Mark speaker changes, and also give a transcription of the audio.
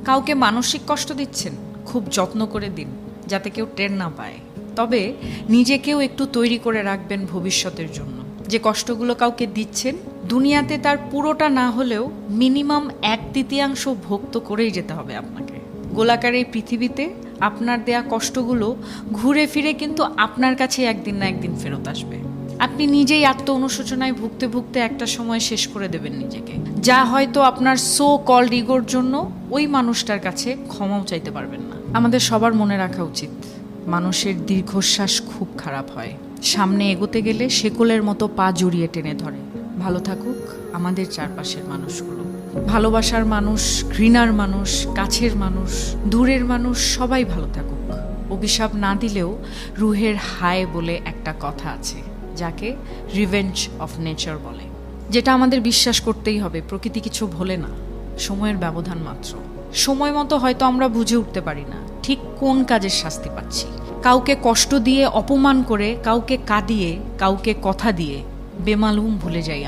Speaker 1: কাউকে মানসিক কষ্ট দিচ্ছেন, খুব যত্ন করে দিন যাতে কেউ টের না পায়। তবে নিজেকেও একটু তৈরি করে রাখবেন ভবিষ্যতের জন্য। যে কষ্টগুলো কাউকে দিচ্ছেন, দুনিয়াতে তার পুরোটা না হলেও মিনিমাম 1/3 ভোগ তো করেই যেতে হবে আপনাকে। গোলাকার এই পৃথিবীতে আপনার দেয়া কষ্টগুলো ঘুরে ফিরে কিন্তু আপনার কাছে একদিন না একদিন ফেরত আসবে। আপনি নিজেই আত্ম অনুশোচনায় ভুগতে ভুগতে একটা সময় শেষ করে দেবেন নিজেকে, যা হয়তো আপনার সো কল্ড ইগোর জন্য ওই মানুষটার কাছে ক্ষমাও চাইতে পারবেন না। আমাদের সবার মনে রাখা উচিত, মানুষের দীর্ঘশ্বাস খুব খারাপ হয়, সামনে এগোতে গেলে শেকলের মতো পা জড়িয়ে টেনে ধরে। ভালো থাকুক আমাদের চারপাশের মানুষগুলো। ভালোবাসার মানুষ, ঘৃণার মানুষ, কাছের মানুষ, দূরের মানুষ সবাই ভালো থাকুক। অভিশাপ না দিলেও রুহের হায় বলে একটা কথা আছে, যাকে রিভেঞ্জ অফ নেচার বলে, যেটা আমাদের বিশ্বাস করতেই হবে। প্রকৃতি কিছু ভোলে না, সময়ের ব্যবধান মাত্র। সময় মতো হয়তো আমরা বুঝে উঠতে পারি না ঠিক কোন কাজের শাস্তি পাচ্ছি। কাউকে কষ্ট দিয়ে, অপমান করে, কাউকে কাঁদিয়ে, কাউকে কথা দিয়ে বেমালুম ভুলে যাই আমরা।